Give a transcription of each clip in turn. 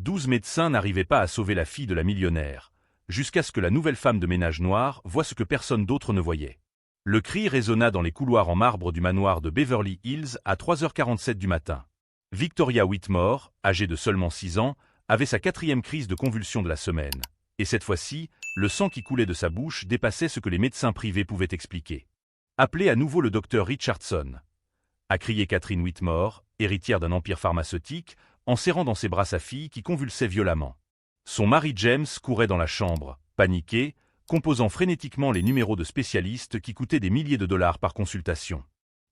12 médecins n'arrivaient pas à sauver la fille de la millionnaire, jusqu'à ce que la nouvelle femme de ménage noire voie ce que personne d'autre ne voyait. Le cri résonna dans les couloirs en marbre du manoir de Beverly Hills à 3h47 du matin. Victoria Whitmore, âgée de seulement 6 ans, avait sa 4e crise de convulsion de la semaine. Et cette fois-ci, le sang qui coulait de sa bouche dépassait ce que les médecins privés pouvaient expliquer. « Appelez à nouveau le docteur Richardson !» a crié Catherine Whitmore, héritière d'un empire pharmaceutique, en serrant dans ses bras sa fille qui convulsait violemment. Son mari James courait dans la chambre, paniqué, composant frénétiquement les numéros de spécialistes qui coûtaient des milliers de dollars par consultation.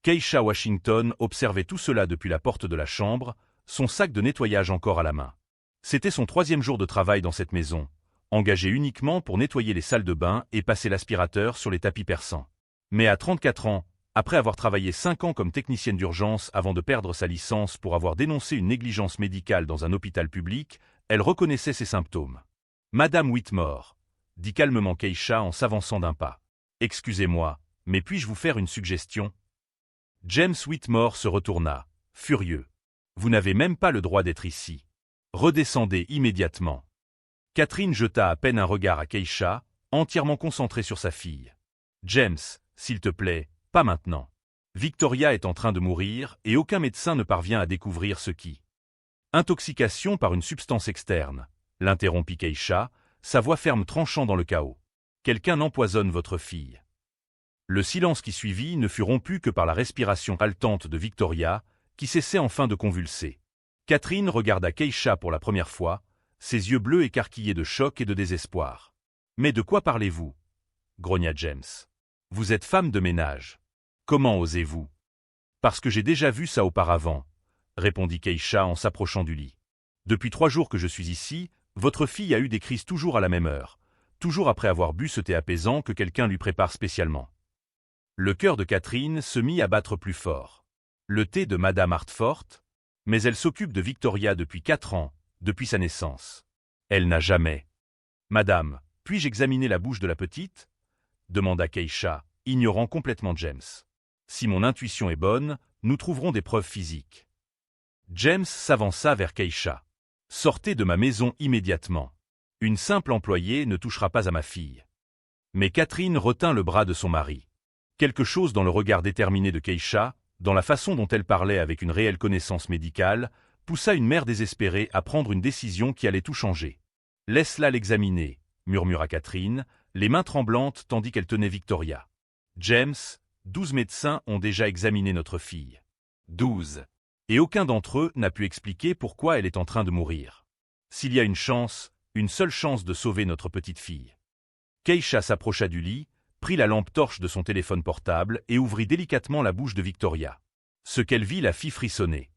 Keisha Washington observait tout cela depuis la porte de la chambre, son sac de nettoyage encore à la main. C'était son 3e jour de travail dans cette maison, engagée uniquement pour nettoyer les salles de bain et passer l'aspirateur sur les tapis persans. Mais à 34 ans, après avoir travaillé 5 ans comme technicienne d'urgence avant de perdre sa licence pour avoir dénoncé une négligence médicale dans un hôpital public, elle reconnaissait ses symptômes. « Madame Whitmore », dit calmement Keisha en s'avançant d'un pas. « Excusez-moi, mais puis-je vous faire une suggestion ?» James Whitmore se retourna, furieux. « Vous n'avez même pas le droit d'être ici. Redescendez immédiatement. » Catherine jeta à peine un regard à Keisha, entièrement concentrée sur sa fille. « James, s'il te plaît, pas maintenant. Victoria est en train de mourir et aucun médecin ne parvient à découvrir ce qui. » « Intoxication par une substance externe, » l'interrompit Keisha, sa voix ferme tranchant dans le chaos. « Quelqu'un empoisonne votre fille. » Le silence qui suivit ne fut rompu que par la respiration haletante de Victoria, qui cessait enfin de convulser. Catherine regarda Keisha pour la première fois, ses yeux bleus écarquillés de choc et de désespoir. « Mais de quoi parlez-vous » grogna James. « Vous êtes femme de ménage. Comment osez-vous » ? « Parce que j'ai déjà vu ça auparavant, » répondit Keisha en s'approchant du lit. « Depuis 3 jours que je suis ici, votre fille a eu des crises toujours à la même heure, toujours après avoir bu ce thé apaisant que quelqu'un lui prépare spécialement. » Le cœur de Catherine se mit à battre plus fort. Le thé de Madame Hartford ? Mais elle s'occupe de Victoria depuis 4 ans, depuis sa naissance. Elle n'a jamais. « Madame, puis-je examiner la bouche de la petite ?» demanda Keisha, ignorant complètement James. « Si mon intuition est bonne, nous trouverons des preuves physiques. » James s'avança vers Keisha. « Sortez de ma maison immédiatement. Une simple employée ne touchera pas à ma fille. » Mais Catherine retint le bras de son mari. Quelque chose dans le regard déterminé de Keisha, dans la façon dont elle parlait avec une réelle connaissance médicale, poussa une mère désespérée à prendre une décision qui allait tout changer. « Laisse-la l'examiner, » murmura Catherine, les mains tremblantes tandis qu'elle tenait Victoria. « James, 12 médecins ont déjà examiné notre fille. 12. Et aucun d'entre eux n'a pu expliquer pourquoi elle est en train de mourir. S'il y a une chance, une seule chance de sauver notre petite fille. » Keisha s'approcha du lit, prit la lampe torche de son téléphone portable et ouvrit délicatement la bouche de Victoria. Ce qu'elle vit la fit frissonner.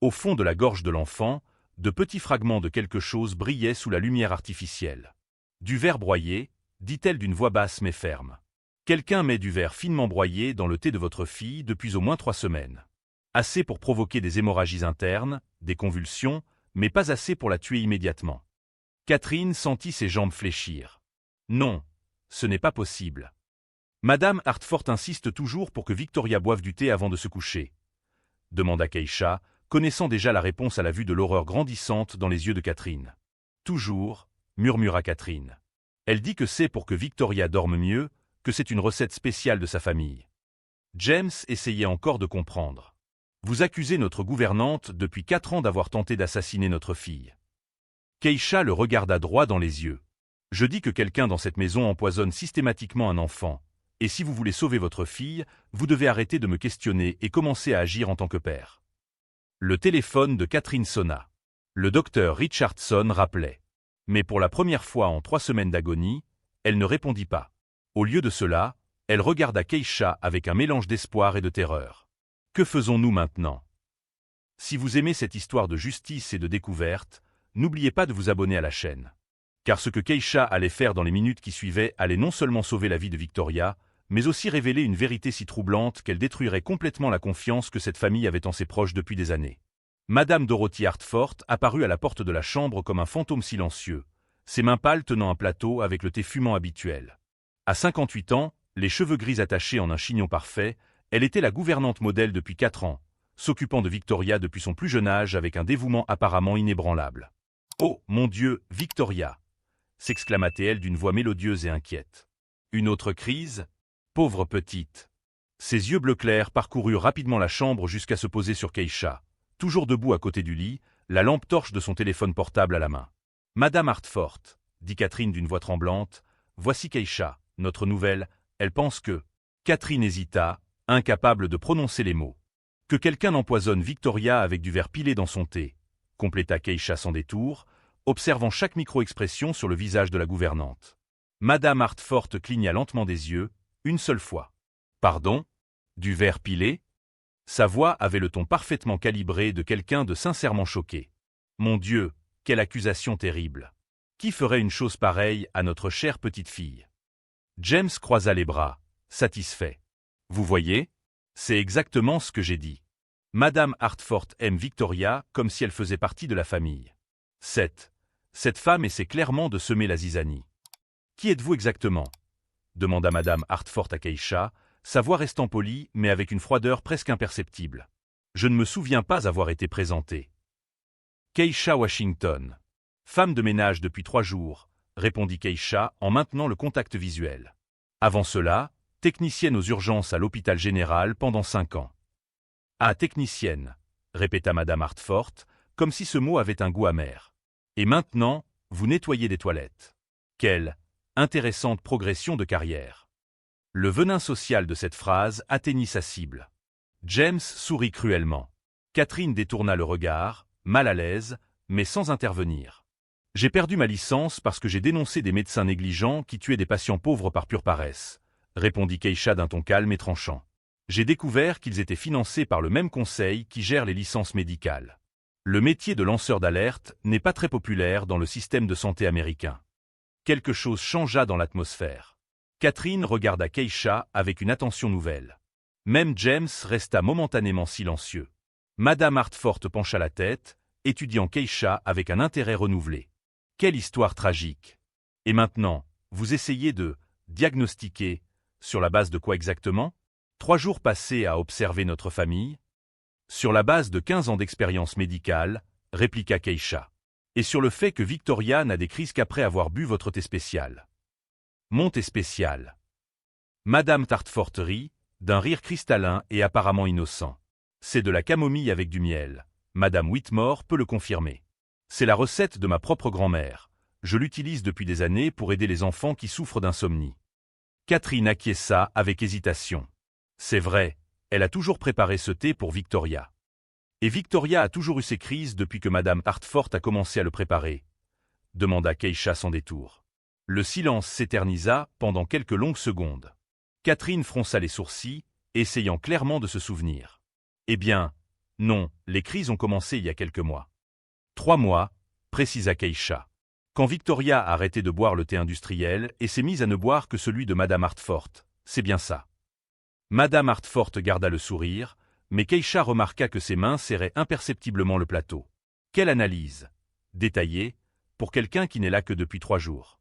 Au fond de la gorge de l'enfant, de petits fragments de quelque chose brillaient sous la lumière artificielle. « Du verre broyé » dit-elle d'une voix basse mais ferme. « Quelqu'un met du verre finement broyé dans le thé de votre fille depuis au moins 3 semaines. Assez pour provoquer des hémorragies internes, des convulsions, mais pas assez pour la tuer immédiatement. » Catherine sentit ses jambes fléchir. « Non, ce n'est pas possible. » Madame Hartford insiste toujours pour que Victoria boive du thé avant de se coucher, demanda Keisha, connaissant déjà la réponse à la vue de l'horreur grandissante dans les yeux de Catherine. Toujours, murmura Catherine. Elle dit que c'est pour que Victoria dorme mieux, que c'est une recette spéciale de sa famille. James essayait encore de comprendre. Vous accusez notre gouvernante depuis 4 ans d'avoir tenté d'assassiner notre fille. Keisha le regarda droit dans les yeux. Je dis que quelqu'un dans cette maison empoisonne systématiquement un enfant. Et si vous voulez sauver votre fille, vous devez arrêter de me questionner et commencer à agir en tant que père. Le téléphone de Catherine sonna. Le docteur Richardson rappelait. Mais pour la première fois en 3 semaines d'agonie, elle ne répondit pas. Au lieu de cela, elle regarda Keisha avec un mélange d'espoir et de terreur. Que faisons-nous maintenant? Si vous aimez cette histoire de justice et de découverte, n'oubliez pas de vous abonner à la chaîne. Car ce que Keisha allait faire dans les minutes qui suivaient allait non seulement sauver la vie de Victoria, mais aussi révéler une vérité si troublante qu'elle détruirait complètement la confiance que cette famille avait en ses proches depuis des années. Madame Dorothy Hartford apparut à la porte de la chambre comme un fantôme silencieux, ses mains pâles tenant un plateau avec le thé fumant habituel. À 58 ans, les cheveux gris attachés en un chignon parfait, elle était la gouvernante modèle depuis 4 ans, s'occupant de Victoria depuis son plus jeune âge avec un dévouement apparemment inébranlable. Oh, mon Dieu, Victoria !» s'exclama-t-elle d'une voix mélodieuse et inquiète. Une autre crise? Pauvre petite. Ses yeux bleu clair parcoururent rapidement la chambre jusqu'à se poser sur Keisha, toujours debout à côté du lit, la lampe torche de son téléphone portable à la main. « Madame Hartford, » dit Catherine d'une voix tremblante, « voici Keisha, notre nouvelle, elle pense que… » Catherine hésita, incapable de prononcer les mots. « Que quelqu'un empoisonne Victoria avec du verre pilé dans son thé », compléta Keisha sans détour, observant chaque micro-expression sur le visage de la gouvernante. Madame Hartford cligna lentement des yeux, une seule fois. « Pardon? Du verre pilé ?» Sa voix avait le ton parfaitement calibré de quelqu'un de sincèrement choqué. « Mon Dieu, quelle accusation terrible! Qui ferait une chose pareille à notre chère petite fille ?» James croisa les bras, satisfait. « Vous voyez? C'est exactement ce que j'ai dit. Madame Hartford aime Victoria comme si elle faisait partie de la famille. Cette femme essaie clairement de semer la zizanie. »« Qui êtes-vous exactement ?» demanda Madame Hartford à Keisha, sa voix restant polie mais avec une froideur presque imperceptible. « Je ne me souviens pas avoir été présentée. »« Keisha Washington. Femme de ménage depuis 3 jours, » répondit Keisha en maintenant le contact visuel. Avant cela, technicienne aux urgences à l'hôpital général pendant 5 ans. « Ah, technicienne, » répéta Madame Hartford, comme si ce mot avait un goût amer. « Et maintenant, vous nettoyez des toilettes. Quelle intéressante progression de carrière. » Le venin social de cette phrase atteignit sa cible. James sourit cruellement. Catherine détourna le regard, mal à l'aise, mais sans intervenir. « J'ai perdu ma licence parce que j'ai dénoncé des médecins négligents qui tuaient des patients pauvres par pure paresse, » répondit Keisha d'un ton calme et tranchant. « J'ai découvert qu'ils étaient financés par le même conseil qui gère les licences médicales. Le métier de lanceur d'alerte n'est pas très populaire dans le système de santé américain. » Quelque chose changea dans l'atmosphère. Catherine regarda Keisha avec une attention nouvelle. Même James resta momentanément silencieux. Madame Hartford pencha la tête, étudiant Keisha avec un intérêt renouvelé. Quelle histoire tragique! Et maintenant, vous essayez de diagnostiquer, sur la base de quoi exactement? 3 jours passés à observer notre famille? Sur la base de 15 ans d'expérience médicale, répliqua Keisha. Et sur le fait que Victoria n'a des crises qu'après avoir bu votre thé spécial. Mon thé spécial. Madame Hartford rit, d'un rire cristallin et apparemment innocent. C'est de la camomille avec du miel. Madame Whitmore peut le confirmer. C'est la recette de ma propre grand-mère. Je l'utilise depuis des années pour aider les enfants qui souffrent d'insomnie. Catherine acquiesça avec hésitation. C'est vrai, elle a toujours préparé ce thé pour Victoria. Et Victoria a toujours eu ses crises depuis que Madame Hartford a commencé à le préparer, demanda Keisha sans détour. Le silence s'éternisa pendant quelques longues secondes. Catherine fronça les sourcils, essayant clairement de se souvenir. Eh bien, non, les crises ont commencé il y a quelques mois. 3 mois, précisa Keisha. Quand Victoria a arrêté de boire le thé industriel et s'est mise à ne boire que celui de Madame Hartford, c'est bien ça. Madame Hartford garda le sourire, mais Keisha remarqua que ses mains serraient imperceptiblement le plateau. Quelle analyse détaillée, pour quelqu'un qui n'est là que depuis 3 jours.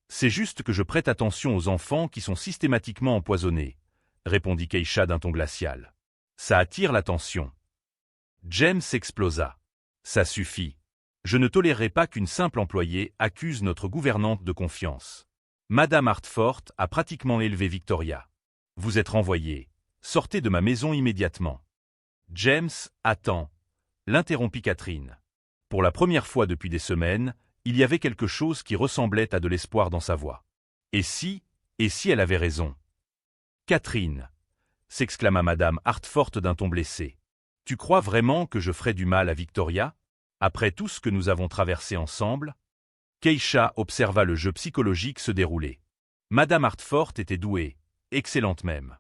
C'est juste que je prête attention aux enfants qui sont systématiquement empoisonnés, répondit Keisha d'un ton glacial. Ça attire l'attention. James explosa. Ça suffit. Je ne tolérerai pas qu'une simple employée accuse notre gouvernante de confiance. Madame Hartford a pratiquement élevé Victoria. Vous êtes renvoyé. Sortez de ma maison immédiatement. James, attends, l'interrompit Catherine. Pour la première fois depuis des semaines, il y avait quelque chose qui ressemblait à de l'espoir dans sa voix. Et si elle avait raison? Catherine, s'exclama Madame Hartford d'un ton blessé. Tu crois vraiment que je ferai du mal à Victoria, après tout ce que nous avons traversé ensemble? Keisha observa le jeu psychologique se dérouler. Madame Hartford était douée, excellente même.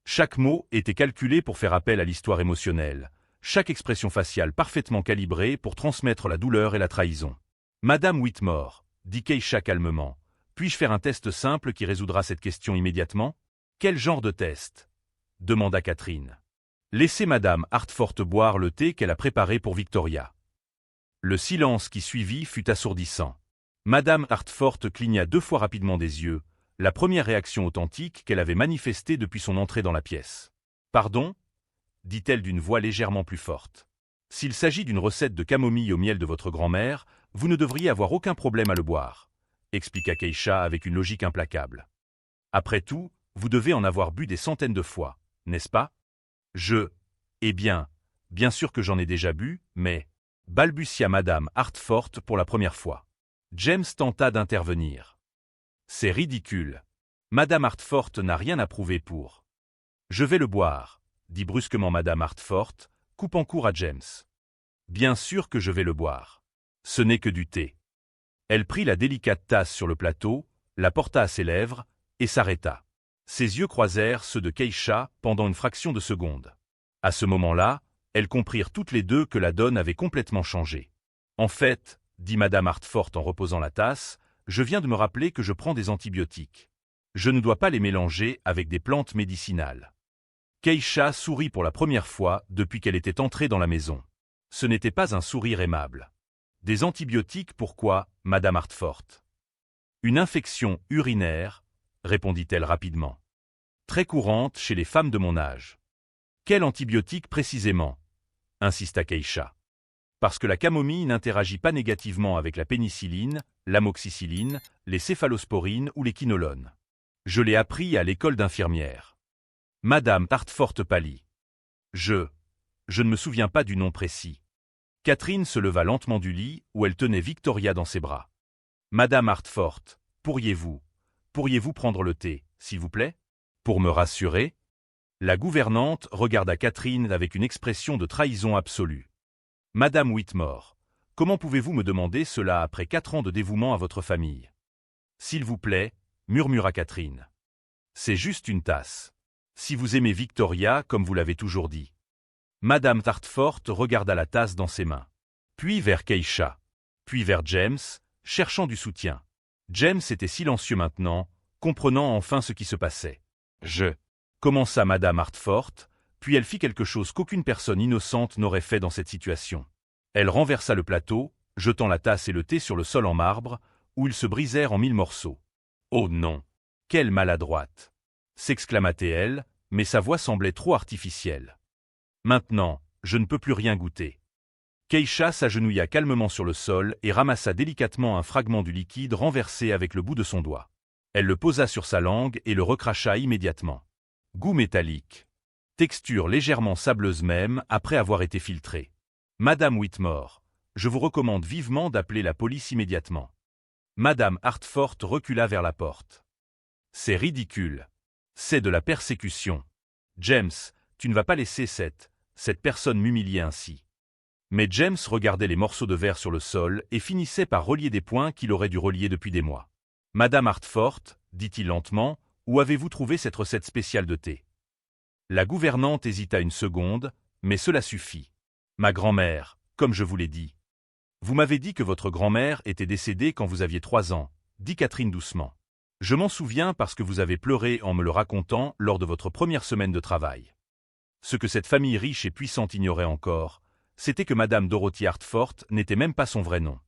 Chaque mot était calculé pour faire appel à l'histoire émotionnelle, chaque expression faciale parfaitement calibrée pour transmettre la douleur et la trahison. Madame Whitmore, dit Keisha calmement, puis-je faire un test simple qui résoudra cette question immédiatement? Quel genre de test? Demanda Catherine. Laissez Madame Hartford boire le thé qu'elle a préparé pour Victoria. Le silence qui suivit fut assourdissant. Madame Hartford cligna 2 fois rapidement des yeux, la première réaction authentique qu'elle avait manifestée depuis son entrée dans la pièce. « Pardon » dit-elle d'une voix légèrement plus forte. « S'il s'agit d'une recette de camomille au miel de votre grand-mère, vous ne devriez avoir aucun problème à le boire, expliqua Keisha avec une logique implacable. Après tout, vous devez en avoir bu des centaines de fois, n'est-ce pas? Eh bien, bien sûr que j'en ai déjà bu, mais... balbutia Madame Hartford pour la première fois. James tenta d'intervenir. C'est ridicule. Madame Hartford n'a rien à prouver pour. Je vais le boire, dit brusquement Madame Hartford, coupant court à James. Bien sûr que je vais le boire. Ce n'est que du thé. Elle prit la délicate tasse sur le plateau, la porta à ses lèvres, et s'arrêta. Ses yeux croisèrent ceux de Keisha pendant une fraction de seconde. À ce moment-là, elles comprirent toutes les deux que la donne avait complètement changé. En fait, dit Madame Hartford en reposant la tasse, je viens de me rappeler que je prends des antibiotiques. Je ne dois pas les mélanger avec des plantes médicinales. Keisha sourit pour la première fois depuis qu'elle était entrée dans la maison. Ce n'était pas un sourire aimable. Des antibiotiques, pourquoi, Madame Hartford? Une infection urinaire, répondit-elle rapidement. Très courante chez les femmes de mon âge. Quel antibiotique précisément? Insista Keisha. Parce que la camomille n'interagit pas négativement avec la pénicilline, l'amoxicilline, les céphalosporines ou les quinolones. Je l'ai appris à l'école d'infirmière. Madame Hartford pâlit. Je ne me souviens pas du nom précis. Catherine se leva lentement du lit où elle tenait Victoria dans ses bras. Madame Hartford, pourriez-vous prendre le thé, s'il vous plaît? Pour me rassurer? La gouvernante regarda Catherine avec une expression de trahison absolue. Madame Whitmore, comment pouvez-vous me demander cela après 4 ans de dévouement à votre famille? S'il vous plaît, murmura Catherine. C'est juste une tasse. Si vous aimez Victoria comme vous l'avez toujours dit. Madame Hartford regarda la tasse dans ses mains. Puis vers Keisha. Puis vers James, cherchant du soutien. James était silencieux maintenant, comprenant enfin ce qui se passait. Commença Madame Hartford, puis elle fit quelque chose qu'aucune personne innocente n'aurait fait dans cette situation. Elle renversa le plateau, jetant la tasse et le thé sur le sol en marbre, où ils se brisèrent en 1000 morceaux. « Oh non! Quelle maladroite !» s'exclama-t-elle, mais sa voix semblait trop artificielle. « Maintenant, je ne peux plus rien goûter. » Keisha s'agenouilla calmement sur le sol et ramassa délicatement un fragment du liquide renversé avec le bout de son doigt. Elle le posa sur sa langue et le recracha immédiatement. Goût métallique. Texture légèrement sableuse même après avoir été filtrée. Madame Whitmore, je vous recommande vivement d'appeler la police immédiatement. Madame Hartford recula vers la porte. C'est ridicule. C'est de la persécution. James, tu ne vas pas laisser cette personne m'humilier ainsi. Mais James regardait les morceaux de verre sur le sol et finissait par relier des points qu'il aurait dû relier depuis des mois. Madame Hartford, dit-il lentement, où avez-vous trouvé cette recette spéciale de thé? La gouvernante hésita une seconde, mais cela suffit. Ma grand-mère, comme je vous l'ai dit. Vous m'avez dit que votre grand-mère était décédée quand vous aviez 3 ans, dit Catherine doucement. Je m'en souviens parce que vous avez pleuré en me le racontant lors de votre première semaine de travail. Ce que cette famille riche et puissante ignorait encore, c'était que Madame Dorothy Hartford n'était même pas son vrai nom.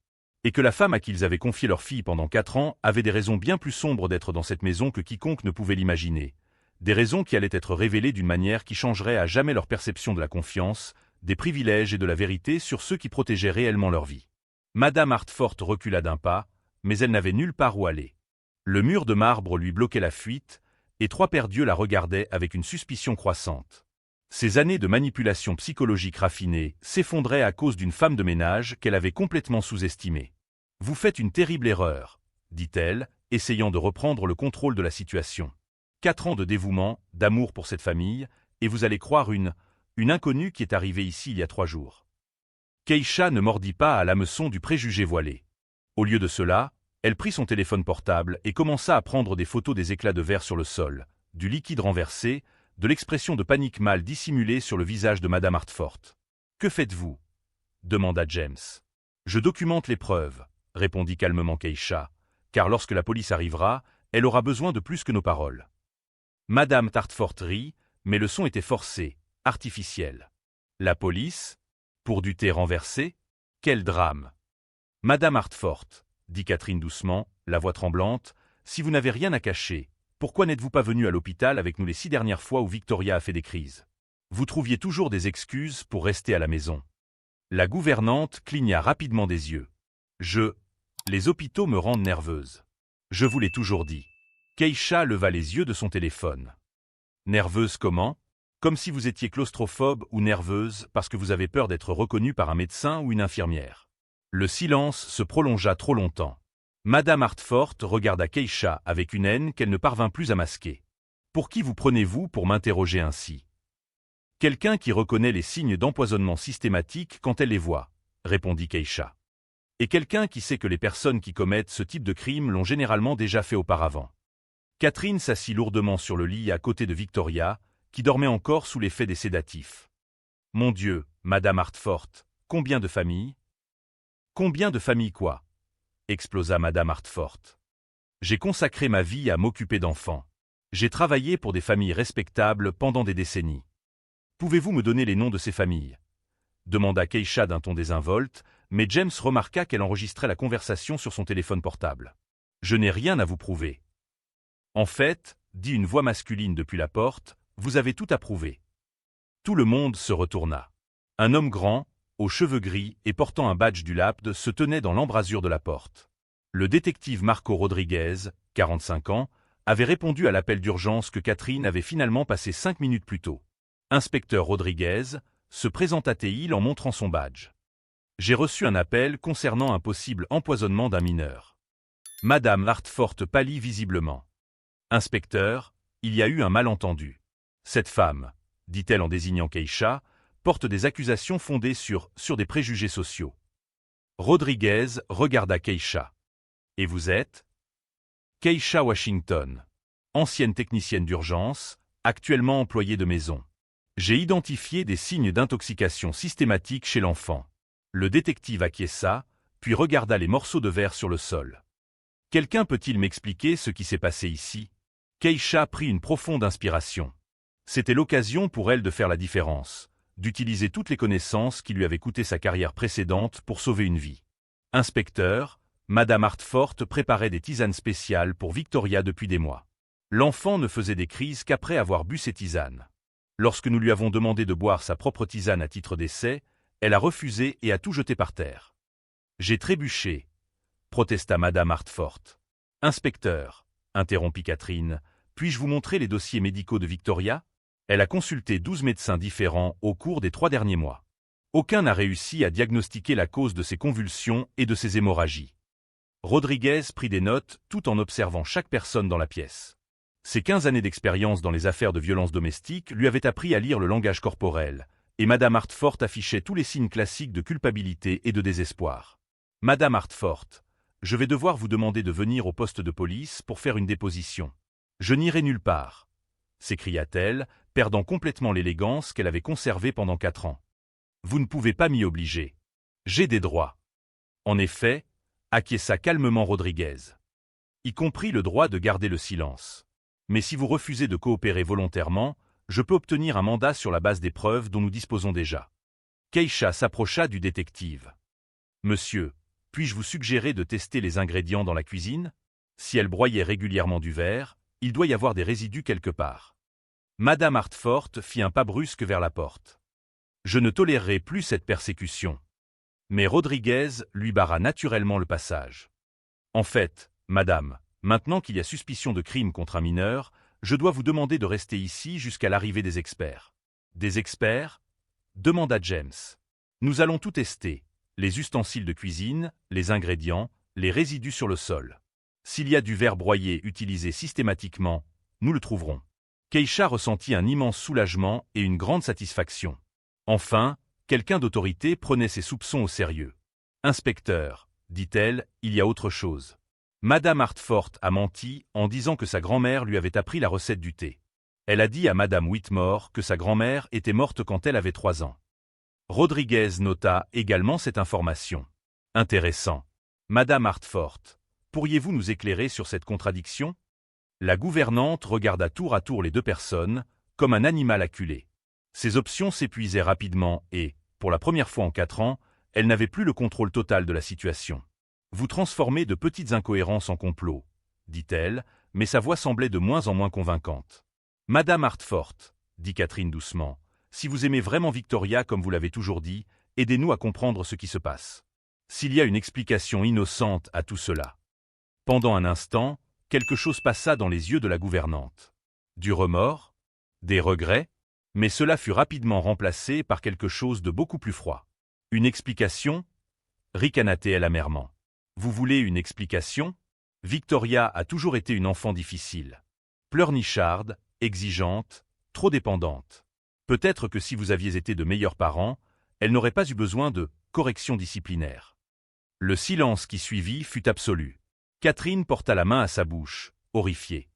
Et que la femme à qui ils avaient confié leur fille pendant 4 ans avait des raisons bien plus sombres d'être dans cette maison que quiconque ne pouvait l'imaginer. Des raisons qui allaient être révélées d'une manière qui changerait à jamais leur perception de la confiance, des privilèges et de la vérité sur ceux qui protégeaient réellement leur vie. Madame Hartford recula d'un pas, mais elle n'avait nulle part où aller. Le mur de marbre lui bloquait la fuite, et 3 paires d'yeux la regardaient avec une suspicion croissante. Ces années de manipulation psychologique raffinée s'effondraient à cause d'une femme de ménage qu'elle avait complètement sous-estimée. « Vous faites une terrible erreur, » dit-elle, essayant de reprendre le contrôle de la situation. 4 ans de dévouement, d'amour pour cette famille, et vous allez croire une inconnue qui est arrivée ici il y a 3 jours. Keisha ne mordit pas à l'hameçon du préjugé voilé. Au lieu de cela, elle prit son téléphone portable et commença à prendre des photos des éclats de verre sur le sol, du liquide renversé, de l'expression de panique mal dissimulée sur le visage de Madame Hartford. « Que faites-vous » demanda James. « Je documente les preuves, » répondit calmement Keisha, « car lorsque la police arrivera, elle aura besoin de plus que nos paroles. » Madame Hartford rit, mais le son était forcé, artificiel. « La police? Pour du thé renversé? Quel drame !»« Madame Hartford, » dit Catherine doucement, la voix tremblante, « si vous n'avez rien à cacher, pourquoi n'êtes-vous pas venue à l'hôpital avec nous les 6 dernières fois où Victoria a fait des crises? Vous trouviez toujours des excuses pour rester à la maison. » La gouvernante cligna rapidement des yeux. Les hôpitaux me rendent nerveuse. Je vous l'ai toujours dit. Keisha leva les yeux de son téléphone. Nerveuse comment? Comme si vous étiez claustrophobe ou nerveuse parce que vous avez peur d'être reconnue par un médecin ou une infirmière. Le silence se prolongea trop longtemps. Madame Hartford regarda Keisha avec une haine qu'elle ne parvint plus à masquer. Pour qui vous prenez-vous pour m'interroger ainsi? Quelqu'un qui reconnaît les signes d'empoisonnement systématique quand elle les voit, répondit Keisha. Et quelqu'un qui sait que les personnes qui commettent ce type de crime l'ont généralement déjà fait auparavant. Catherine s'assit lourdement sur le lit à côté de Victoria, qui dormait encore sous l'effet des sédatifs. Mon Dieu, Madame Hartford, combien de familles? Combien de familles quoi? Explosa Madame Hartford. J'ai consacré ma vie à m'occuper d'enfants. J'ai travaillé pour des familles respectables pendant des décennies. Pouvez-vous me donner les noms de ces familles? Demanda Keisha d'un ton désinvolte, mais James remarqua qu'elle enregistrait la conversation sur son téléphone portable. Je n'ai rien à vous prouver. En fait, dit une voix masculine depuis la porte, vous avez tout à prouver. Tout le monde se retourna. Un homme grand, aux cheveux gris et portant un badge du LAPD se tenait dans l'embrasure de la porte. Le détective Marco Rodriguez, 45 ans, avait répondu à l'appel d'urgence que Catherine avait finalement passé 5 minutes plus tôt. Inspecteur Rodriguez, se présenta-t-il en montrant son badge. J'ai reçu un appel concernant un possible empoisonnement d'un mineur. Madame Hartford pâlit visiblement. Inspecteur, il y a eu un malentendu. Cette femme, dit-elle en désignant Keisha, porte des accusations fondées sur des préjugés sociaux. Rodriguez regarda Keisha. Et vous êtes? Keisha Washington, ancienne technicienne d'urgence, actuellement employée de maison. J'ai identifié des signes d'intoxication systématique chez l'enfant. Le détective acquiesça, puis regarda les morceaux de verre sur le sol. Quelqu'un peut-il m'expliquer ce qui s'est passé ici? Keisha prit une profonde inspiration. C'était l'occasion pour elle de faire la différence, d'utiliser toutes les connaissances qui lui avaient coûté sa carrière précédente pour sauver une vie. Inspecteur, Madame Hartford préparait des tisanes spéciales pour Victoria depuis des mois. L'enfant ne faisait des crises qu'après avoir bu ses tisanes. Lorsque nous lui avons demandé de boire sa propre tisane à titre d'essai, elle a refusé et a tout jeté par terre. J'ai trébuché, protesta Madame Hartford. Inspecteur, interrompit Catherine, puis-je vous montrer les dossiers médicaux de Victoria? Elle a consulté 12 médecins différents au cours des 3 derniers mois. Aucun n'a réussi à diagnostiquer la cause de ses convulsions et de ses hémorragies. Rodriguez prit des notes tout en observant chaque personne dans la pièce. Ses 15 années d'expérience dans les affaires de violence domestique lui avaient appris à lire le langage corporel, et Madame Hartford affichait tous les signes classiques de culpabilité et de désespoir. Madame Hartford, je vais devoir vous demander de venir au poste de police pour faire une déposition. Je n'irai nulle part, s'écria-t-elle, perdant complètement l'élégance qu'elle avait conservée pendant 4 ans. Vous ne pouvez pas m'y obliger. J'ai des droits. En effet, acquiesça calmement Rodriguez. Y compris le droit de garder le silence. Mais si vous refusez de coopérer volontairement, je peux obtenir un mandat sur la base des preuves dont nous disposons déjà. Keisha s'approcha du détective. Monsieur, puis-je vous suggérer de tester les ingrédients dans la cuisine? Si elle broyait régulièrement du verre, il doit y avoir des résidus quelque part. Madame Hartford fit un pas brusque vers la porte. Je ne tolérerai plus cette persécution. Mais Rodriguez lui barra naturellement le passage. En fait, madame, maintenant qu'il y a suspicion de crime contre un mineur, je dois vous demander de rester ici jusqu'à l'arrivée des experts. Des experts? Demanda James. Nous allons tout tester, les ustensiles de cuisine, les ingrédients, les résidus sur le sol. S'il y a du verre broyé utilisé systématiquement, nous le trouverons. Keisha ressentit un immense soulagement et une grande satisfaction. Enfin, quelqu'un d'autorité prenait ses soupçons au sérieux. Inspecteur, dit-elle, il y a autre chose. Madame Hartford a menti en disant que sa grand-mère lui avait appris la recette du thé. Elle a dit à Madame Whitmore que sa grand-mère était morte quand elle avait 3 ans. Rodriguez nota également cette information. Intéressant. Madame Hartford, pourriez-vous nous éclairer sur cette contradiction? La gouvernante regarda tour à tour les 2 personnes, comme un animal acculé. Ses options s'épuisaient rapidement et, pour la première fois en 4 ans, elle n'avait plus le contrôle total de la situation. Vous transformez de petites incohérences en complots, dit-elle, mais sa voix semblait de moins en moins convaincante. Madame Hartford, dit Catherine doucement, si vous aimez vraiment Victoria comme vous l'avez toujours dit, aidez-nous à comprendre ce qui se passe. S'il y a une explication innocente à tout cela. Pendant un instant, quelque chose passa dans les yeux de la gouvernante. Du remords? Des regrets? Mais cela fut rapidement remplacé par quelque chose de beaucoup plus froid. Une explication? Ricana-t-elle amèrement. Vous voulez une explication? Victoria a toujours été une enfant difficile. Pleurnicharde, exigeante, trop dépendante. Peut-être que si vous aviez été de meilleurs parents, elle n'aurait pas eu besoin de correction disciplinaire. Le silence qui suivit fut absolu. Catherine porta la main à sa bouche, horrifiée.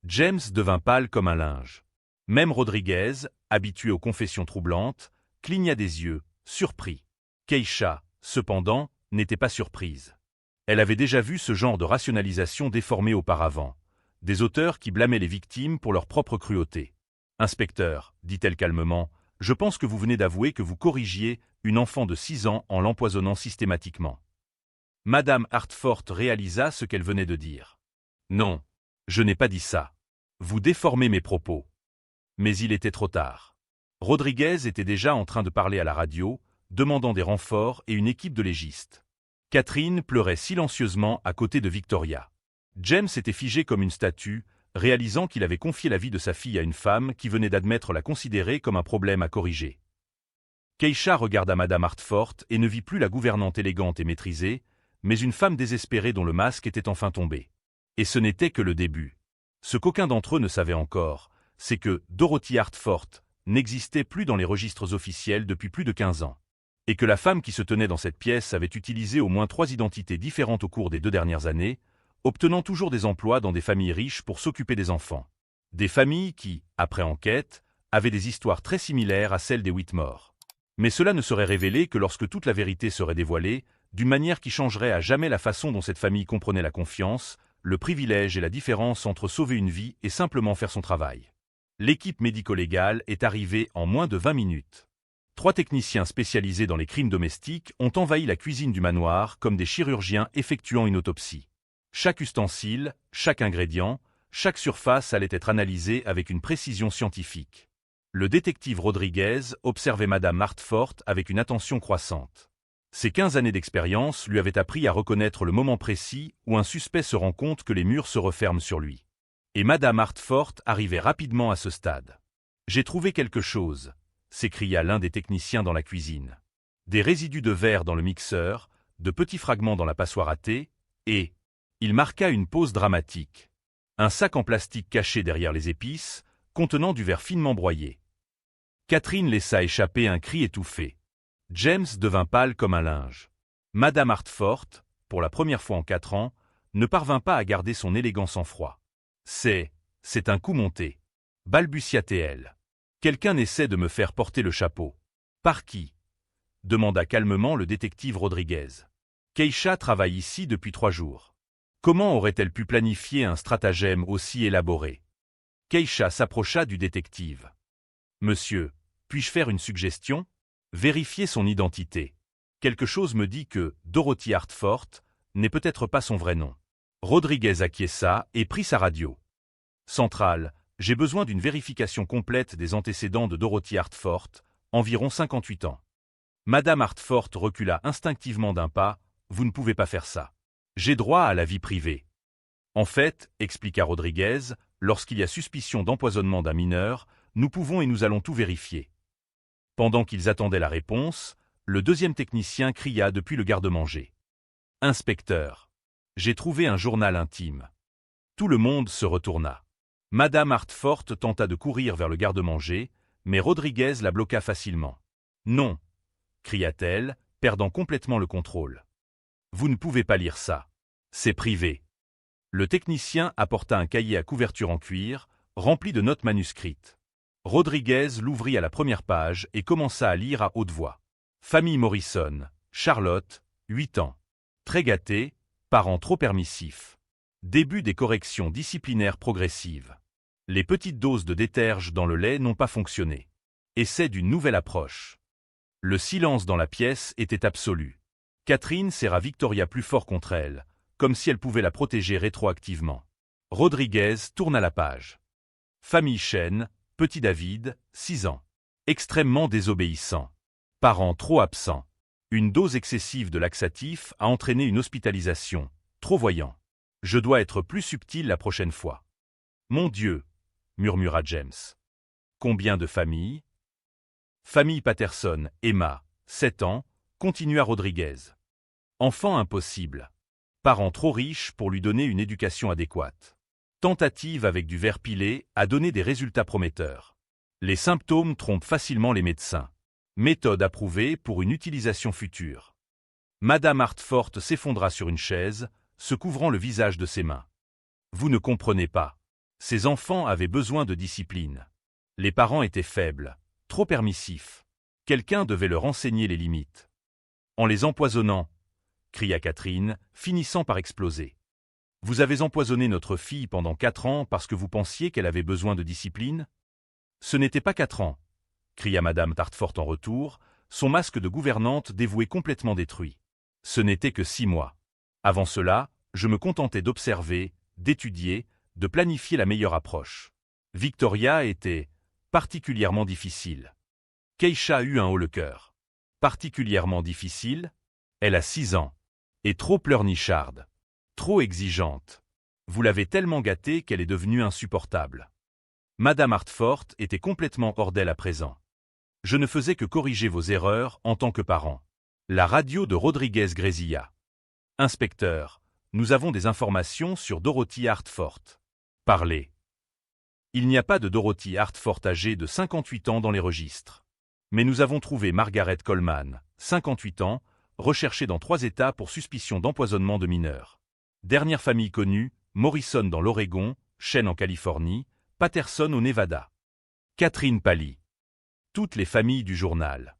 James devint pâle comme un linge. Même Rodriguez, habitué aux confessions troublantes, cligna des yeux, surpris. Keisha, cependant, n'était pas surprise. Elle avait déjà vu ce genre de rationalisation déformée auparavant. Des auteurs qui blâmaient les victimes pour leur propre cruauté. « Inspecteur, dit-elle calmement, je pense que vous venez d'avouer que vous corrigiez une enfant de 6 ans en l'empoisonnant systématiquement. » Madame Hartford réalisa ce qu'elle venait de dire. « Non, je n'ai pas dit ça. Vous déformez mes propos. » Mais il était trop tard. Rodriguez était déjà en train de parler à la radio, demandant des renforts et une équipe de légistes. Catherine pleurait silencieusement à côté de Victoria. James était figé comme une statue, réalisant qu'il avait confié la vie de sa fille à une femme qui venait d'admettre la considérer comme un problème à corriger. Keisha regarda Madame Hartford et ne vit plus la gouvernante élégante et maîtrisée, mais une femme désespérée dont le masque était enfin tombé. Et ce n'était que le début. Ce qu'aucun d'entre eux ne savait encore, c'est que Dorothy Hartford n'existait plus dans les registres officiels depuis plus de 15 ans. Et que la femme qui se tenait dans cette pièce avait utilisé au moins 3 identités différentes au cours des 2 dernières années, obtenant toujours des emplois dans des familles riches pour s'occuper des enfants. Des familles qui, après enquête, avaient des histoires très similaires à celles des Whitmore. Mais cela ne serait révélé que lorsque toute la vérité serait dévoilée, d'une manière qui changerait à jamais la façon dont cette famille comprenait la confiance, le privilège et la différence entre sauver une vie et simplement faire son travail. L'équipe médico-légale est arrivée en moins de 20 minutes. 3 techniciens spécialisés dans les crimes domestiques ont envahi la cuisine du manoir comme des chirurgiens effectuant une autopsie. Chaque ustensile, chaque ingrédient, chaque surface allait être analysée avec une précision scientifique. Le détective Rodriguez observait Madame Hartford avec une attention croissante. Ses 15 années d'expérience lui avaient appris à reconnaître le moment précis où un suspect se rend compte que les murs se referment sur lui. Et Madame Hartford arrivait rapidement à ce stade. « J'ai trouvé quelque chose », s'écria l'un des techniciens dans la cuisine. Des résidus de verre dans le mixeur, de petits fragments dans la passoire à thé, et il marqua une pause dramatique. Un sac en plastique caché derrière les épices, contenant du verre finement broyé. Catherine laissa échapper un cri étouffé. James devint pâle comme un linge. Madame Hartford, pour la première fois en 4 ans, ne parvint pas à garder son élégant sang-froid. « C'est un coup monté. » balbutia-t-elle. « Quelqu'un essaie de me faire porter le chapeau. »« Par qui ?» demanda calmement le détective Rodriguez. « Keisha travaille ici depuis 3 jours. Comment aurait-elle pu planifier un stratagème aussi élaboré ?» Keisha s'approcha du détective. « Monsieur, puis-je faire une suggestion ? Vérifiez son identité. Quelque chose me dit que Dorothy Hartford n'est peut-être pas son vrai nom. » Rodriguez acquiesça et prit sa radio. « Centrale, j'ai besoin d'une vérification complète des antécédents de Dorothy Hartford, environ 58 ans. » Madame Hartford recula instinctivement d'un pas. « Vous ne pouvez pas faire ça. J'ai droit à la vie privée. » En fait, expliqua Rodriguez, lorsqu'il y a suspicion d'empoisonnement d'un mineur, nous pouvons et nous allons tout vérifier. Pendant qu'ils attendaient la réponse, le deuxième technicien cria depuis le garde-manger. « Inspecteur, j'ai trouvé un journal intime. » Tout le monde se retourna. Madame Hartford tenta de courir vers le garde-manger, mais Rodriguez la bloqua facilement. « Non !» cria-t-elle, perdant complètement le contrôle. « Vous ne pouvez pas lire ça. C'est privé. » Le technicien apporta un cahier à couverture en cuir, rempli de notes manuscrites. Rodriguez l'ouvrit à la première page et commença à lire à haute voix. Famille Morrison, Charlotte, 8 ans. Très gâtée, parents trop permissifs. Début des corrections disciplinaires progressives. Les petites doses de déterge dans le lait n'ont pas fonctionné. Essai d'une nouvelle approche. Le silence dans la pièce était absolu. Catherine serra Victoria plus fort contre elle, comme si elle pouvait la protéger rétroactivement. Rodriguez tourna la page. Famille Chen, petit David, 6 ans. Extrêmement désobéissant. Parents trop absents. Une dose excessive de laxatif a entraîné une hospitalisation. Trop voyant. Je dois être plus subtil la prochaine fois. Mon Dieu, murmura James. Combien de familles? Famille Patterson, Emma, 7 ans, continua Rodriguez. Enfant impossible. Parents trop riches pour lui donner une éducation adéquate. Tentative avec du verre pilé a donné des résultats prometteurs. Les symptômes trompent facilement les médecins. Méthode approuvée pour une utilisation future. Madame Hartford s'effondra sur une chaise, se couvrant le visage de ses mains. Vous ne comprenez pas. Ces enfants avaient besoin de discipline. Les parents étaient faibles, trop permissifs. Quelqu'un devait leur enseigner les limites. En les empoisonnant, cria Catherine, finissant par exploser. Vous avez empoisonné notre fille pendant 4 ans parce que vous pensiez qu'elle avait besoin de discipline? Ce n'était pas 4 ans, cria Madame Hartford en retour, son masque de gouvernante dévoué complètement détruit. Ce n'était que 6 mois. Avant cela, je me contentais d'observer, d'étudier, de planifier la meilleure approche. Victoria était particulièrement difficile. Keisha eut un haut le cœur. Particulièrement difficile? Elle a 6 ans. Et trop pleurnicharde. Trop exigeante. Vous l'avez tellement gâtée qu'elle est devenue insupportable. Madame Hartford était complètement hors d'elle à présent. Je ne faisais que corriger vos erreurs en tant que parent. La radio de Rodriguez grésilla. Inspecteur, nous avons des informations sur Dorothy Hartford. Parlez. Il n'y a pas de Dorothy Hartford âgée de 58 ans dans les registres. Mais nous avons trouvé Margaret Coleman, 58 ans, recherchée dans 3 États pour suspicion d'empoisonnement de mineurs. Dernière famille connue, Morrison dans l'Oregon, Shane en Californie, Patterson au Nevada. Catherine pâlit. Toutes les familles du journal.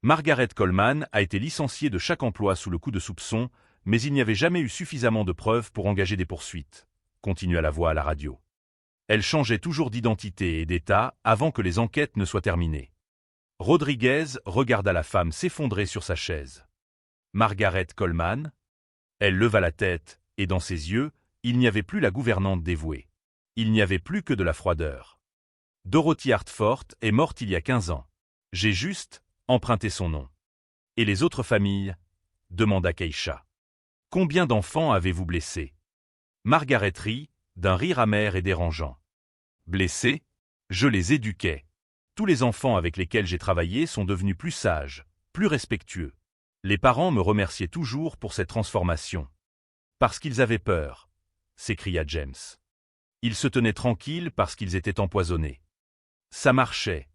Margaret Coleman a été licenciée de chaque emploi sous le coup de soupçon, mais il n'y avait jamais eu suffisamment de preuves pour engager des poursuites, continua la voix à la radio. Elle changeait toujours d'identité et d'état avant que les enquêtes ne soient terminées. Rodriguez regarda la femme s'effondrer sur sa chaise. Margaret Coleman? Elle leva la tête, et dans ses yeux, il n'y avait plus la gouvernante dévouée. Il n'y avait plus que de la froideur. Dorothy Hartford est morte il y a 15 ans. J'ai juste emprunté son nom. Et les autres familles? Demanda Keisha. Combien d'enfants avez-vous blessés? Margaret rit, d'un rire amer et dérangeant. Blessés? Je les éduquais. Tous les enfants avec lesquels j'ai travaillé sont devenus plus sages, plus respectueux. Les parents me remerciaient toujours pour cette transformation. Parce qu'ils avaient peur, s'écria James. Ils se tenaient tranquilles parce qu'ils étaient empoisonnés. Ça marchait,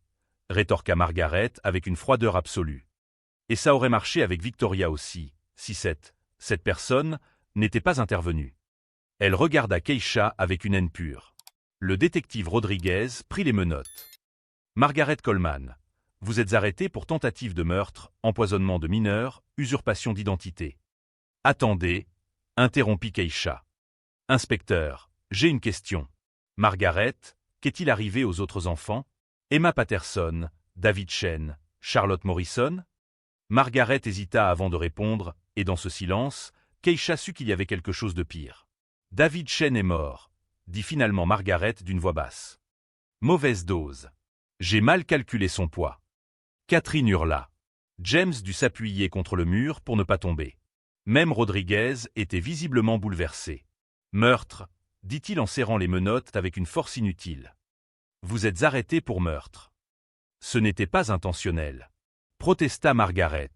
rétorqua Margaret avec une froideur absolue. Et ça aurait marché avec Victoria aussi, si cette personne n'était pas intervenue. Elle regarda Keisha avec une haine pure. Le détective Rodriguez prit les menottes. Margaret Coleman, vous êtes arrêtée pour tentative de meurtre, empoisonnement de mineurs, usurpation d'identité. Attendez, interrompit Keisha. Inspecteur, j'ai une question. Margaret, qu'est-il arrivé aux autres enfants? Emma Patterson, David Shane, Charlotte Morrison? Margaret hésita avant de répondre, et dans ce silence, Keisha sut qu'il y avait quelque chose de pire. David Shane est mort, dit finalement Margaret d'une voix basse. Mauvaise dose. J'ai mal calculé son poids. Catherine hurla. James dut s'appuyer contre le mur pour ne pas tomber. Même Rodriguez était visiblement bouleversé. Meurtre, dit-il en serrant les menottes avec une force inutile. Vous êtes arrêté pour meurtre. Ce n'était pas intentionnel. Protesta Margaret.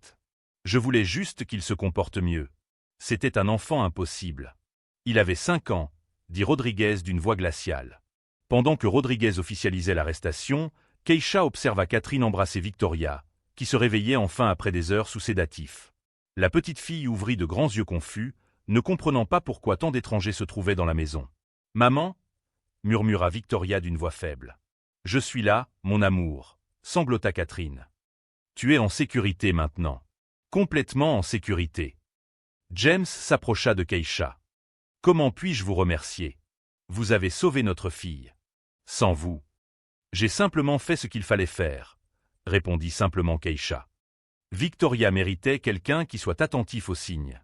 Je voulais juste qu'il se comporte mieux. C'était un enfant impossible. Il avait 5 ans, dit Rodriguez d'une voix glaciale. Pendant que Rodriguez officialisait l'arrestation, Keisha observa Catherine embrasser Victoria, qui se réveillait enfin après des heures sous sédatifs. La petite fille ouvrit de grands yeux confus, ne comprenant pas pourquoi tant d'étrangers se trouvaient dans la maison. « Maman » murmura Victoria d'une voix faible. « Je suis là, mon amour » sanglota Catherine. « Tu es en sécurité maintenant. Complètement en sécurité. » James s'approcha de Keisha. « Comment puis-je vous remercier? Vous avez sauvé notre fille. Sans vous. J'ai simplement fait ce qu'il fallait faire, » répondit simplement Keisha. Victoria méritait quelqu'un qui soit attentif aux signes.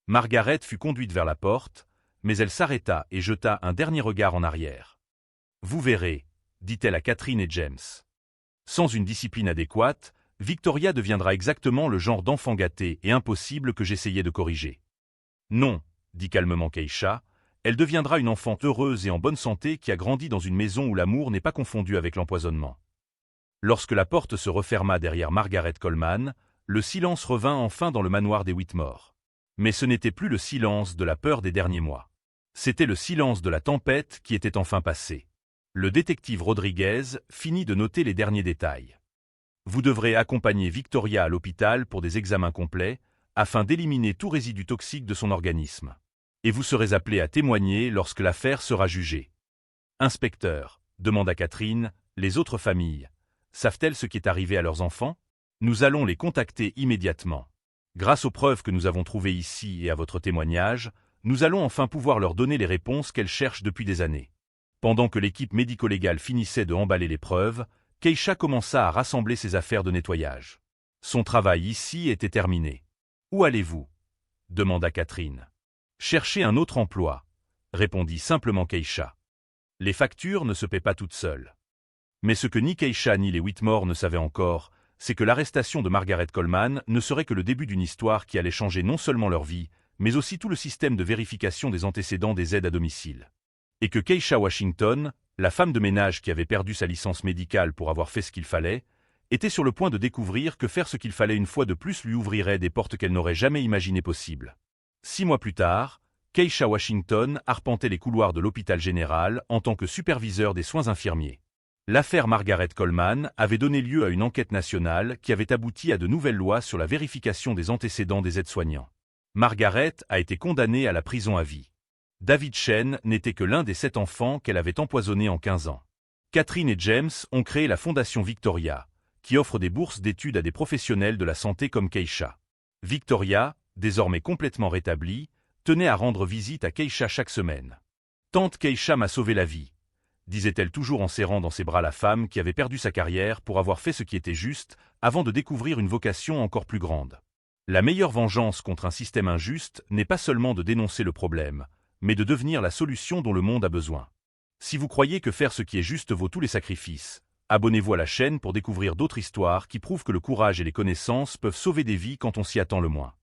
Margaret fut conduite vers la porte, mais elle s'arrêta et jeta un dernier regard en arrière. « Vous verrez, » dit-elle à Catherine et James. Sans une discipline adéquate, Victoria deviendra exactement le genre d'enfant gâté et impossible que j'essayais de corriger. Non, dit calmement Keisha, elle deviendra une enfant heureuse et en bonne santé qui a grandi dans une maison où l'amour n'est pas confondu avec l'empoisonnement. Lorsque la porte se referma derrière Margaret Coleman, le silence revint enfin dans le manoir des Whitmore. Mais ce n'était plus le silence de la peur des derniers mois. C'était le silence de la tempête qui était enfin passée. Le détective Rodriguez finit de noter les derniers détails. Vous devrez accompagner Victoria à l'hôpital pour des examens complets, afin d'éliminer tout résidu toxique de son organisme. Et vous serez appelé à témoigner lorsque l'affaire sera jugée. Inspecteur, demanda Catherine, les autres familles, savent-elles ce qui est arrivé à leurs enfants? Nous allons les contacter immédiatement. Grâce aux preuves que nous avons trouvées ici et à votre témoignage, nous allons enfin pouvoir leur donner les réponses qu'elles cherchent depuis des années. Pendant que l'équipe médico-légale finissait de emballer les preuves, Keisha commença à rassembler ses affaires de nettoyage. Son travail ici était terminé. Où allez-vous? Demanda Catherine. Chercher un autre emploi, répondit simplement Keisha. Les factures ne se paient pas toutes seules. Mais ce que ni Keisha ni les Whitmore ne savaient encore, c'est que l'arrestation de Margaret Coleman ne serait que le début d'une histoire qui allait changer non seulement leur vie, mais aussi tout le système de vérification des antécédents des aides à domicile. Et que Keisha Washington, la femme de ménage qui avait perdu sa licence médicale pour avoir fait ce qu'il fallait, était sur le point de découvrir que faire ce qu'il fallait une fois de plus lui ouvrirait des portes qu'elle n'aurait jamais imaginées possibles. 6 mois plus tard, Keisha Washington arpentait les couloirs de l'hôpital général en tant que superviseur des soins infirmiers. L'affaire Margaret Coleman avait donné lieu à une enquête nationale qui avait abouti à de nouvelles lois sur la vérification des antécédents des aides-soignants. Margaret a été condamnée à la prison à vie. David Chen n'était que l'un des 7 enfants qu'elle avait empoisonnés en 15 ans. Catherine et James ont créé la Fondation Victoria, qui offre des bourses d'études à des professionnels de la santé comme Keisha. Victoria, désormais complètement rétablie, tenait à rendre visite à Keisha chaque semaine. « Tante Keisha m'a sauvé la vie », disait-elle toujours en serrant dans ses bras la femme qui avait perdu sa carrière pour avoir fait ce qui était juste, avant de découvrir une vocation encore plus grande. La meilleure vengeance contre un système injuste n'est pas seulement de dénoncer le problème, mais de devenir la solution dont le monde a besoin. Si vous croyez que faire ce qui est juste vaut tous les sacrifices, abonnez-vous à la chaîne pour découvrir d'autres histoires qui prouvent que le courage et les connaissances peuvent sauver des vies quand on s'y attend le moins.